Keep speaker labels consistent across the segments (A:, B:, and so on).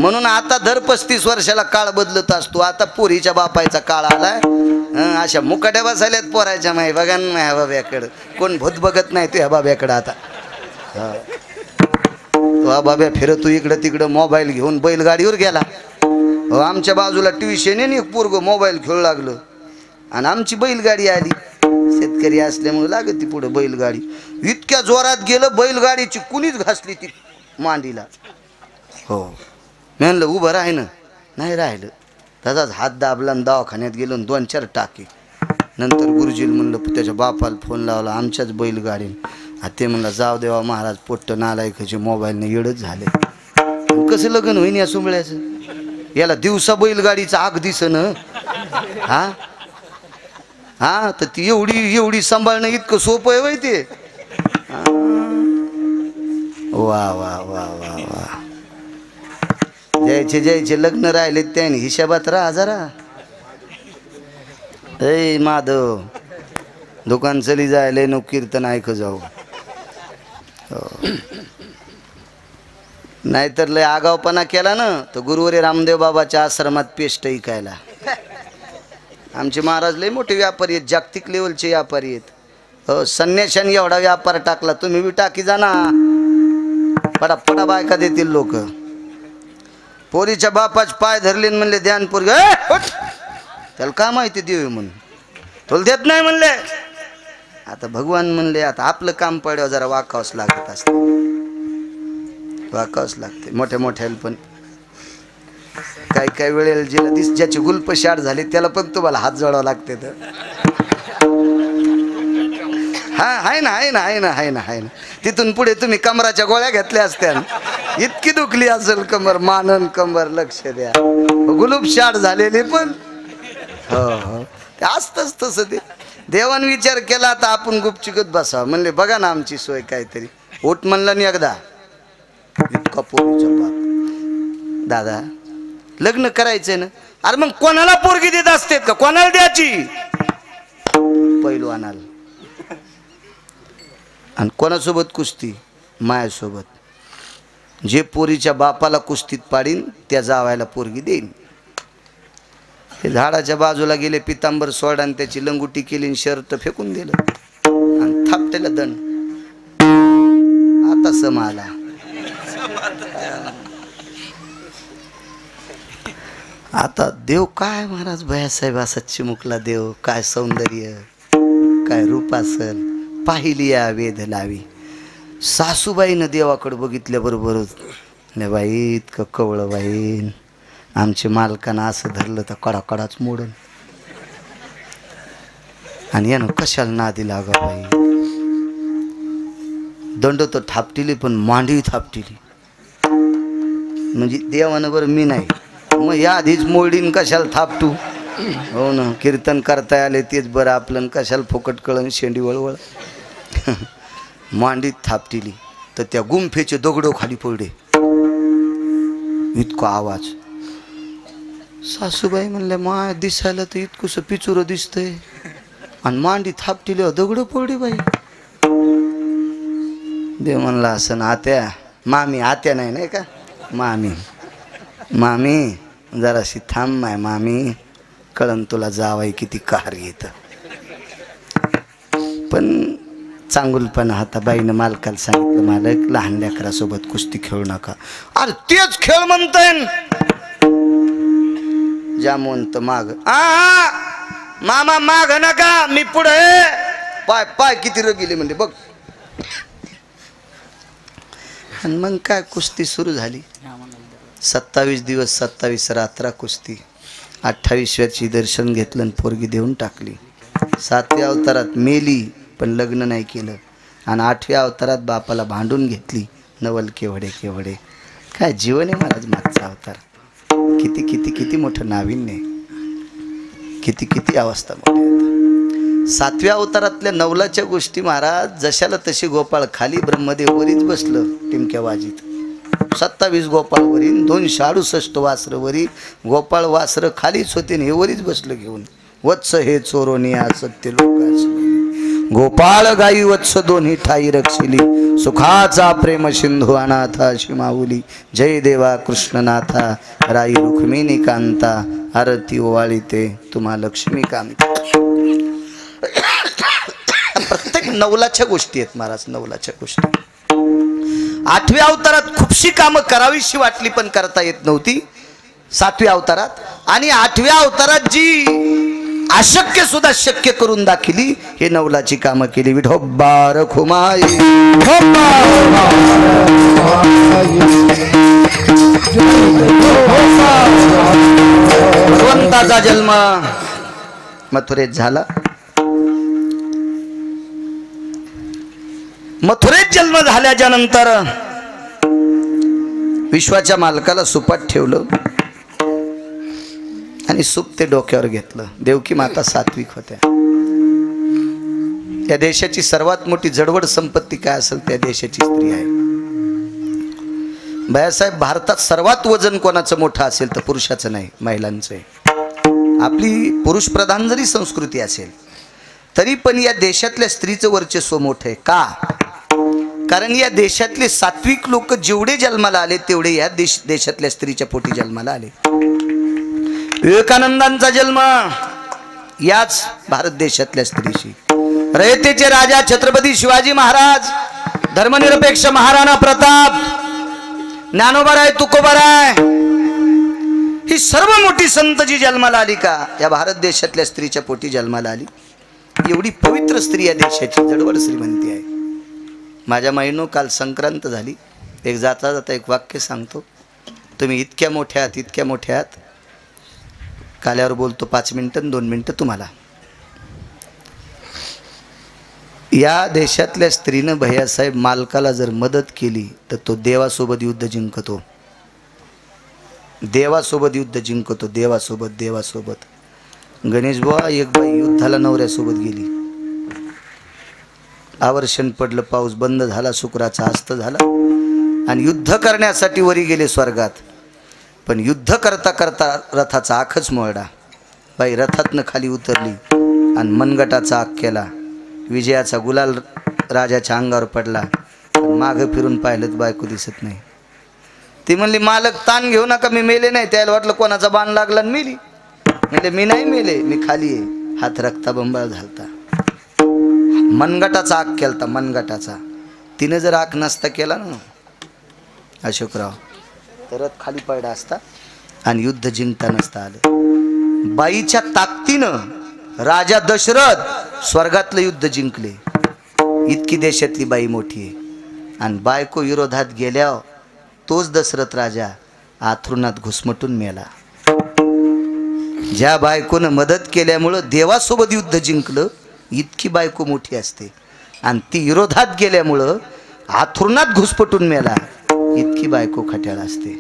A: म्हणून आता दर 35 वर्षाला काळ बदलत असतो. आता पोरीच्या बापायचा काळ आलाय. अशा मुकाट्या बसायल्यात पोरायच्या माही बघा ना ह्या बाब्याकडं. कोण भूत बघत नाही तू ह्या बाब्याकडं. आता तो बाब्या फिरतो इकडं तिकडं मोबाईल घेऊन बैलगाडीवर गेला. आमच्या बाजूला ट्युशन आहे, एक पोरग मोबाईल खेळू लागलं आणि आमची बैलगाडी आली. शेतकरी असल्यामुळे लागत ती पुढं बैलगाडी. इतक्या जोरात गेलं बैलगाडीची कुणीच घासली ती मांडीला. हो म्हणलं उभं राह ना, नाही राहिलं. तसाच हात दाबला आणि दवाखान्यात गेलो 2-4 टाके. नंतर गुरुजीला म्हणलं, त्याच्या बापाला फोन लावला आमच्याच बैलगाडीने. ते म्हणलं जाऊ देवा महाराज, पोट्ट नालायकाचे मोबाईलने येडच झाले. कसं लग्न होईन या सुंबळ्याचं? याला दिवसा बैलगाडीचा आग दिसन. हा हा तर ती एवढी सांभाळणं इतकं सोपं आहे वय ते. वा वा वा वा वा. ज्याचे लग्न राहिले त्याने हिशाबात राहा जरा. ए माधव, दुकान चली जायले नो कीर्तन ऐक जाऊ. नाहीतर लय आगावपणा केला ना तर गुरुवारी रामदेव बाबाच्या आश्रमात पेस्ट ऐकायला. आमचे महाराज लय मोठे व्यापारी आहेत, जागतिक लेवलचे व्यापारी आहेत. हो संन्याशाने एवढा व्यापार टाकला, तुम्ही बी टाकी जा ना. पडा बायका देतील लोक. पोरीच्या बापाच पाय धरले म्हणले ध्यान पोरग, त्याला का माहिती देऊ म्हणून तुला देत नाही म्हणले. आता भगवान म्हणले आता आपलं काम पड्यावर जरा वाकावंच लागत असते, वाकावंच लागते. मोठ्या पण काही वेळेला जिला ज्याची गुल्प शाट झाली त्याला पण तुम्हाला हात जोडावं लागते. तर हा आहे ना. तिथून पुढे तुम्ही कमराच्या गोळ्या घेतल्या असत्या. इतकी दुखली असेल कमर, मानन कंबर, लक्ष द्या. गुलूप शाट झालेली पण हो ते असतंच तसं. ते देवान विचार केला आता आपण गुपचिकत बसावं. म्हणले बघा ना आमची सोय काहीतरी. ओट म्हणलं नाही एकदा. इतका पोरीचा बाप, दादा लग्न करायचंय ना. अरे मग कोणाला पोरगी देत असते का? कोणाला द्यायची? पैलवानाला. आणि कोणासोबत कुस्ती? मायासोबत. जे पोरीच्या बापाला कुस्तीत पाडीन त्या जावायला पोरगी देईन. हे झाडाच्या बाजूला गेले, पितांबर सोडा आणि त्याची लंगुटी केली, शर्ट फेकून दिलं आणि थापटेला दंड. आता सम आला. आता देव काय महाराज भैयासाहेब असा चिमुकला देव, काय सौंदर्य, काय रूप असल. पाहिली या वेध लावी. सासूबाईनं देवाकडे बघितल्याबरोबरच नाही बाई इतकं कवळं बाई, आमच्या मालकानं असं धरलं तर कडाकडाच मोडन. आणि यानं कशाला नादी लागा बाई. दंड तर थापटिली पण मांडी थापटिली. म्हणजे देवानं बरं मी नाही मग या आधीच मोडीन कशाला थापटू. हो ना, कीर्तन करता आले तेच बरं आपलं. कशाला फुकट कळण शेंडी वळवळ. मांडीत थापटिली तर त्या गुंफेचे दगडं खाली पडले. इतका आवाज. सासूबाई म्हणल्या माय दिसायला तर इतकंसं पिचुरं दिसतंय आणि मांडी थापटिली दगडं पडली बाई. देव म्हणला असं ना आत्या, मामी, आत्या नाही का मामी जराशी थांब माय मामी, कळण तुला जावाई किती कार येत. पण चांगुलपणा हाता बाईनं मालकाला सांगितलं, मालक लहान लेकरासोबत कुस्ती खेळू नका. अरे तेच खेळ म्हणताय. जामवंत माग, मामा माग नका, मी पुढे. पाय किती रगिले म्हणजे बघ. आणि मग काय कुस्ती सुरू झाली. 27 दिवस 27 रात्रा कुस्ती. 28व्याची दर्शन घेतलं आणि पोरगी देऊन टाकली. 7व्या अवतारात मेली पण लग्न नाही केलं. आणि 8व्या अवतारात बापाला भांडून घेतली. नवल केवढे. काय जीवन आहे महाराज मागचा अवतार. किती किती किती मोठं नाविन्य, किती अवस्था मोठी. 7व्या अवतारातल्या नवलाच्या गोष्टी महाराज जशाला तशी. गोपाळ खाली ब्रह्मदेव वरीच बसलं टिमक्या वाजीत. 27 गोपाळ वरी, 268 वासरं वरी. गोपाळ वासरं खालीच होते हे वरीच बसलं घेऊन. वत्स हे चोरोनिया सत्य लोकांस. गोपाळ गाई वत्स दोन्ही ठाई रक्षिली सुखाचा प्रेम सिंधू अनाथा अशी माऊली जय देवा कृष्णनाथा राई रुक्मिणी कांता आरती ओवाळी ते तुम्हा लक्ष्मी कांता. प्रत्येक नवलाच्या गोष्टी आहेत महाराज, नवलाच्या गोष्टी. 8व्या अवतारात खूपशी कामं करावीशी वाटली पण करता येत नव्हती 7व्या अवतारात, आणि 8व्या अवतारात जी अशक्य सुद्धा शक्य करून दाखिली हे नवलाची कामं केली. विठोबार खुमाई भगवंताचा जन्म मथुरेत झाला. मथुरेत जन्म झाल्याच्या नंतर विश्वाच्या मालकाला सुपात ठेवलं आणि सूप ते डोक्यावर घेतलं. देवकी माता सात्विक होत्या. त्या देशाची सर्वात मोठी जडवड संपत्ती काय असेल त्या देशाची स्त्री आहे. भैयासाहेब, भारतात सर्वात वजन कोणाचं मोठं असेल तर पुरुषाचं नाही, महिलांचं आहे. आपली पुरुष प्रधान जरी संस्कृती असेल तरी पण या देशातल्या स्त्रीचं वर्चस्व मोठं आहे. का? कारण या देशातले सात्विक लोक जेवढे जन्माला आले तेवढे या देशातल्या स्त्रीच्या पोटी जन्माला आले. विवेकानंदांचा जन्म याच भारत देशातल्या स्त्रीशी. रयतेचे राजा छत्रपती शिवाजी महाराज, धर्मनिरपेक्ष महाराणा प्रताप, ज्ञानोबाराय तुकोबाराय, ही सर्व मोठी संत जी जन्माला आली का या भारत देशातल्या स्त्रीच्या पोटी जन्माला आली. एवढी पवित्र स्त्री या देशाची जडवड श्रीमंती आहे. माझ्या महिनो काल संक्रांत झाली. एक जाता जाता एक वाक्य सांगतो. तुम्ही इतक्या मोठ्या आहात, इतक्या मोठ्या आहात, काल्यावर बोलतो 5 मिनिटं 2 मिनिटं तुम्हाला. या देशातल्या स्त्रीनं भैयासाहेब मालकाला जर मदत केली तर तो देवासोबत युद्ध जिंकतो. देवासोबत युद्ध जिंकतो. देवासोबत, देवासोबत. गणेश बुवा, एक बाई युद्धाला नवऱ्यासोबत गेली. आवर्षण पडलं, पाऊस बंद झाला, शुक्राचा अस्त झाला आणि युद्ध करण्यासाठी वरी गेले स्वर्गात. पण युद्ध करता करता रथाचा आखच मोडला. बाई रथातनं खाली उतरली आणि मनगटाचा आख केला. विजयाचा गुलाल राजाच्या अंगावर पडला. मागं फिरून पाहिलं तर बायको दिसत नाही. ती म्हणली, मालक ताण घेऊ नका, मी मेले नाही. त्याला वाटलं कोणाचा बाण लागला आणि मेली. म्हणजे मी नाही मेले, मी खाली आहे. हात रक्ताबंबाळ झालता. मनगटाचा आख केलता, मनगटाचा. तिने जर आख नसता केला ना अशोकराव तर रथ खाली पडला असता आणि युद्ध जिंकता नसता आलं. बाईच्या ताकदीनं राजा दशरथ स्वर्गातलं युद्ध जिंकले. इतकी देशातली बाई मोठी आहे. आणि बायको विरोधात गेल्यावर तोच दशरथ राजा आथरुणात घुसमटून मेला. ज्या बायकोनं मदत केल्यामुळं देवासोबत युद्ध जिंकलं, इतकी बायको मोठी असते. आणि ती विरोधात गेल्यामुळं आथरुणात घुसपटून मेला, इतकी बायको खट्याळ असते.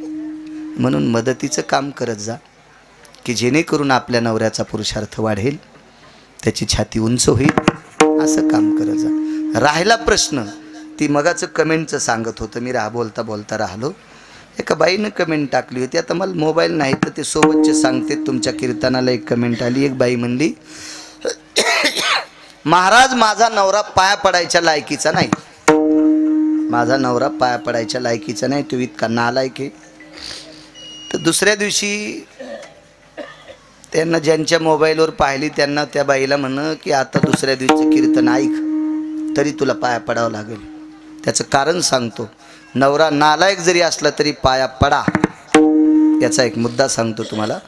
A: म्हणून मदतीचं काम करत जा की जेणेकरून आपल्या नवऱ्याचा पुरुषार्थ वाढेल, त्याची छाती उंच होईल. असं काम करत जा. राहिला प्रश्न, ती मगाचं कमेंटचं सांगत होतं, मी बोलता बोलता राहिलो. एका बाईनं कमेंट टाकली होती. आता मला मोबाईल नाही तर ते सोबतचे सांगते. तुमच्या कीर्तनाला एक कमेंट आली. एक बाई म्हणली, महाराज माझा नवरा पाया पडायच्या लायकीचा नाही. माझा नवरा पाया पडायच्या लायकीचा नाही, तो इतका नालायक आहे. तर दुसऱ्या दिवशी त्यांना ज्यांच्या मोबाईलवर पाहिली त्यांना त्या बाईला म्हण की आता दुसऱ्या दिवशी कीर्तन ऐक तरी तुला पाया पडावं लागेल. त्याचं कारण सांगतो. नवरा नालायक जरी असला तरी पाया पडा. याचा एक मुद्दा सांगतो तुम्हाला.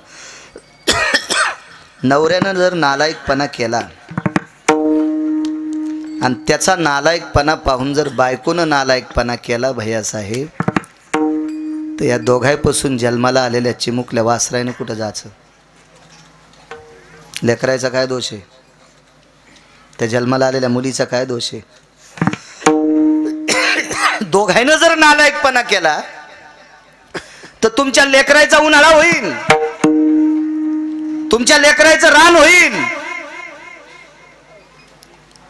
A: नवऱ्यानं जर नालायकपणा केला आणि त्याचा नालायकपणा पाहून जर बायकोनं नालायकपणा केला भैयासाहेब, तर या दोघांपासून जन्माला आलेल्या चिमुकल्या वासरायनं कुठं जायचं? लेकरायचा काय दोष आहे? त्या जन्माला आलेल्या मुलीचा काय दोष आहे? दोघांनं जर नालायकपणा केला तर तुमच्या लेकरायचा उन्हाळा होईल, तुमच्या लेकरायचं रान होईल.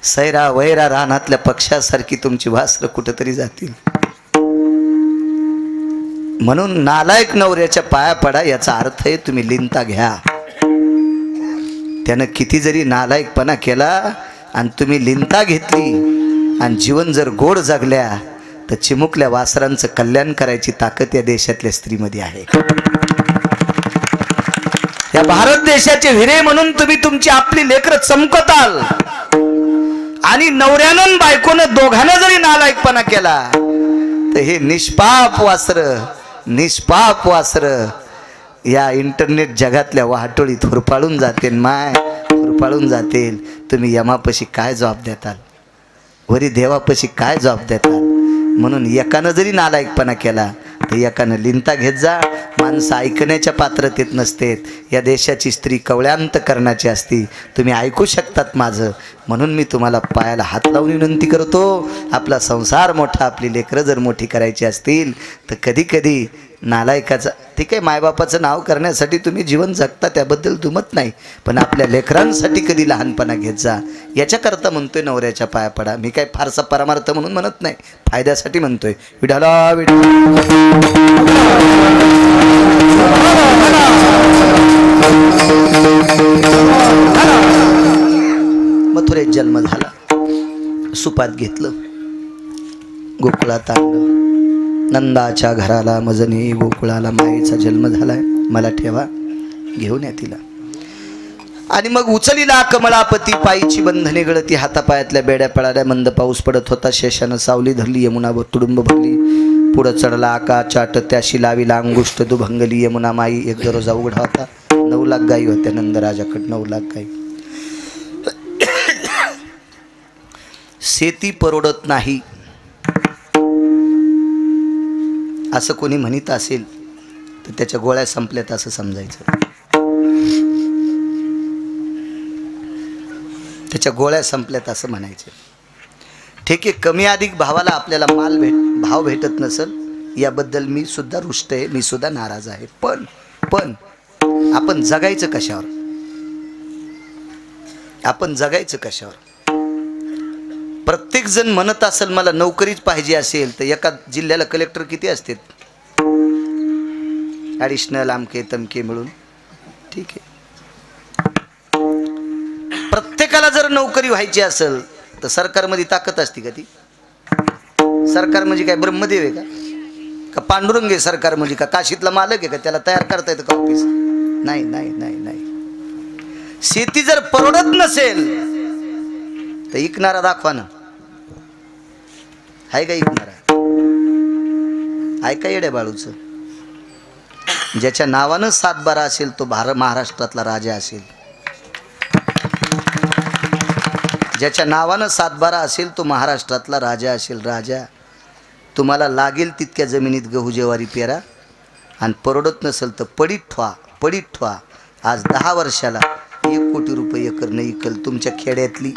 A: सैरा वैरा रानातल्या पक्षासारखी तुमची वासरं कुठेतरी जातील. म्हणून नालायक नवऱ्याच्या पाया पडा. याचा अर्थ आहे तुम्ही लिंता घ्या. त्यानं किती जरी नालायकपणा केला आणि तुम्ही लिंता घेतली आणि जीवन जर गोड जगल्या तर चिमुकल्या वासरांचं कल्याण करायची ताकद या देशातल्या स्त्रीमध्ये आहे. या भारत देशाचे हिरे म्हणून तुम्ही तुमची आपली लेकरं चमकताल आणि नवऱ्यानं बायकोनं दोघांना जरी नालायकपणा केला तर हे निष्पाप वासर या इंटरनेट जगातल्या वाहटोळीत हुरपाळून जातील. हुरपाळून जातील. तुम्ही यमापाशी काय जबाब देताल, वरी देवापाशी काय जबाब देताल. म्हणून एकानं जरी नालायकपणा केला तर एकानं लिंता घेत जा. माणसं ऐकण्याच्या पात्रतेत नसतेत. या देशाची स्त्री कवळ्यांतकरणाची असती. तुम्ही ऐकू शकतात माझं, म्हणून मी तुम्हाला पायाला हात लावून विनंती करतो. आपला संसार मोठा, आपली लेकरं जर मोठी करायची असतील तर कधी कधी नालायकाचं, ठीक आहे, मायबापाचं नाव करण्यासाठी तुम्ही जीवन जगता, त्याबद्दल दुमत नाही, पण आपल्या लेकरांसाठी कधी लहानपणा घेत जा. याच्याकरता म्हणतोय नवऱ्याच्या पाया पडा. मी काय फारसा परमार्थ म्हणून म्हणत नाही, फायद्यासाठी म्हणतोय. विठाला मथुरेत जन्म झाला. सुपात घेतलं, गोकुळात आणलं. नंदाच्या घराला मजनी गोकुळाला मायेचा जन्म झालाय, मला ठेवा, घेऊन या तिला. आणि मग उचलीला कमळापती, पायीची बंधने गळती, हातापायातल्या बेड्या पळाल्या. मंद पाऊस पडत होता. शेषानं सावली धरली, यमुनावर तुडुंब भरली. पुढं चढला आकाश चाट, त्याशी लावीला अंगुष्ट दुभंगली. यमुना माई एक दरोजा उघडा होता. 9 लाख गायी होत्या नंदराजाकडे, 9 लाख गायी. शेती परवडत नाही असं कोणी म्हणत असेल तर त्याच्या गोळ्या संपल्यात असं समजायचं. त्याच्या गोळ्या संपल्यात असं म्हणायचं. ठीक आहे, कमी अधिक भावाला आपल्याला भाव भेटत नसेल याबद्दल मी सुद्धा रुष्ट आहे, मी सुद्धा नाराज आहे. पण आपण जगायचं कशावर? आपण जगायचं कशावर? प्रत्येक जण म्हणत असेल मला नोकरीच पाहिजे असेल तर एका जिल्ह्याला कलेक्टर किती असतात? ॲडिशनल आमके तमके मिळून. ठीक आहे, प्रत्येकाला जर नोकरी व्हायची असेल तर सरकारमध्ये ताकद असते का? ती सरकार म्हणजे काय ब्रह्मदेव आहे का पांडुरंग आहे? सरकार म्हणजे का काशीतला मालक आहे का? त्याला तयार करता येतं का ऑफिस? नाही नाही नाही नाही. शेती जर परवडत नसेल तर इकणारा दाखवा ना. आहे का इकणारा? ऐका येड्या बाळूचं. ज्याच्या नावानं 7-12 असेल तो महाराष्ट्रातला राजा असेल. ज्याच्या नावानं 7-12 असेल तो महाराष्ट्रातला राजा असेल. राजा, तुम्हाला लागेल तितक्या जमिनीत गहू ज्वारी पेरा आणि परवडत नसेल तर पडीत ठेवा. आज 10 वर्षाला 1 कोटी रुपये एकर नाही इकल तुमच्या खेड्यातली.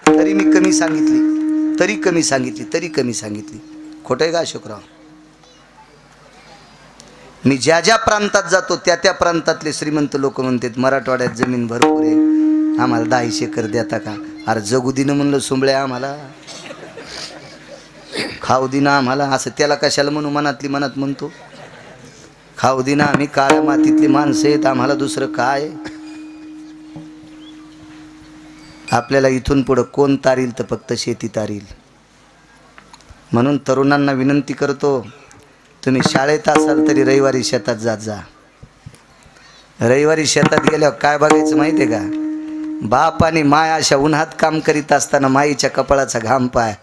A: तरी मी कमी सांगितली. खोटं आहे का अशोकराव? मी ज्या प्रांतात जातो त्या प्रांतातले श्रीमंत लोक म्हणतात मराठवाड्यात जमीन भरपूर आहे, आम्हाला 10 एकर देता का? अरे जगू दिनं म्हणलं सुंबळ्या, आम्हाला खाऊ दिना आम्हाला. असं त्याला कशाला म्हणू? मनातली मनात म्हणतो खाऊ दिना. आम्ही काळ्या मातीतली माणसं आहेत, आम्हाला दुसरं काय? आपल्याला इथून पुढं कोण तारील तर फक्त शेती तारील. म्हणून तरुणांना विनंती करतो, तुम्ही शाळेत असाल तरी रविवारी शेतात जात जा. रविवारी शेतात गेल्यावर काय बघायचं माहिती आहे का? बाप आणि माय अशा उन्हात काम करीत असताना माईच्या कपाळाचा घाम पाय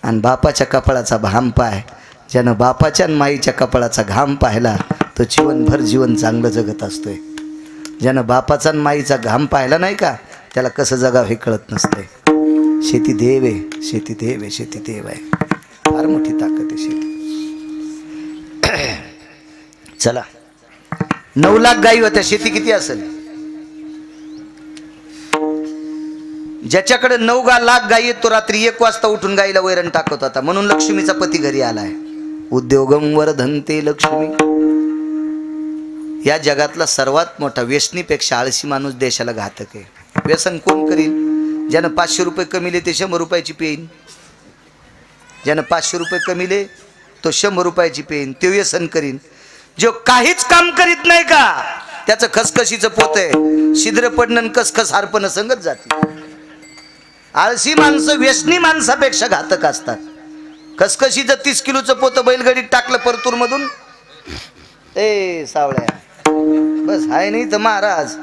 A: आणि बापाच्या कपाळाचा घाम पाय. ज्यानं बापाच्या आणि माईच्या कपाळाचा घाम पाहिला तो जीवनभर जीवन चांगलं जगत असतोय. ज्यानं बापाचा आणि माईचा घाम पाहिला नाही का त्याला कसं जगावं हे कळत नसतंय. शेती देव आहे, शेती देव आहे, शेती देव आहे. फार मोठी ताकद आहे शेती. चला, 9 लाख गायी होत्या. शेती किती असेल? ज्याच्याकडे 9 लाख गायी आहेत तो रात्री 1 वाजता उठून गायीला वैरण टाकत होता. म्हणून लक्ष्मीचा पती घरी आलाय. उद्योगम वर्धन्ते लक्ष्मी. या जगातला सर्वात मोठा व्यसनीपेक्षा आळशी माणूस देशाला घातक आहे. व्यसन कोण करील? ज्यानं 500 रुपये कमिले ते 100 रुपयाची पेन. ज्यानं 500 रुपये कमिले तो 100 रुपयाची पेन, ते व्यसन करीन. जो काहीच काम करीत नाही का त्याचं खसखशीचं पोत आहे. शिद्र पडणं कसखस हारपणं संगत जाते. आळशी माणसं व्यसनी माणसापेक्षा घातक असतात. कसकशीचं 30 किलोचं पोतं बैलगाडीत टाकलं परतूर मधून. ए सावळ्या बस हाय नाही तर महाराज.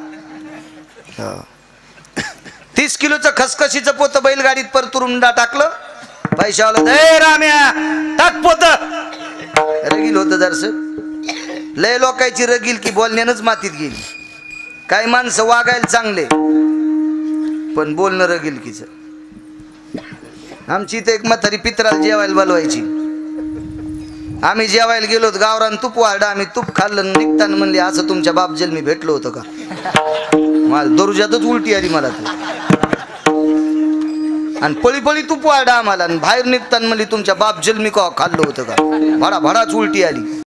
A: 30 किलोचं खसखशीचं पोतं बैलगाडीत परतूरून टाकलं. पैशावाला ए राम्या टाक पोत. रगील होतं जरस. लय लोकांची रगील की बोलण्यानंच मातीत गेली. काही माणसं वागायला चांगले पण बोलणं रगील कीच. आमची इथे एक म्हातारी पित्राला जेवायला बोलवायची. आम्ही जेवायला गेलो गावरान तूप वाढा. आम्ही तूप खाल्लं निघताना म्हणले असं तुमच्या बाप जन्मी भेटलो होतं का. मला दरुजातच उलटी आली मला तू. आणि पळी पळी तूप वाढा आम्हाला. बाहेर निघताना म्हणली तुमच्या बाप जन्मी का खाल्लं होतं का. भडा भडाच उलटी आली.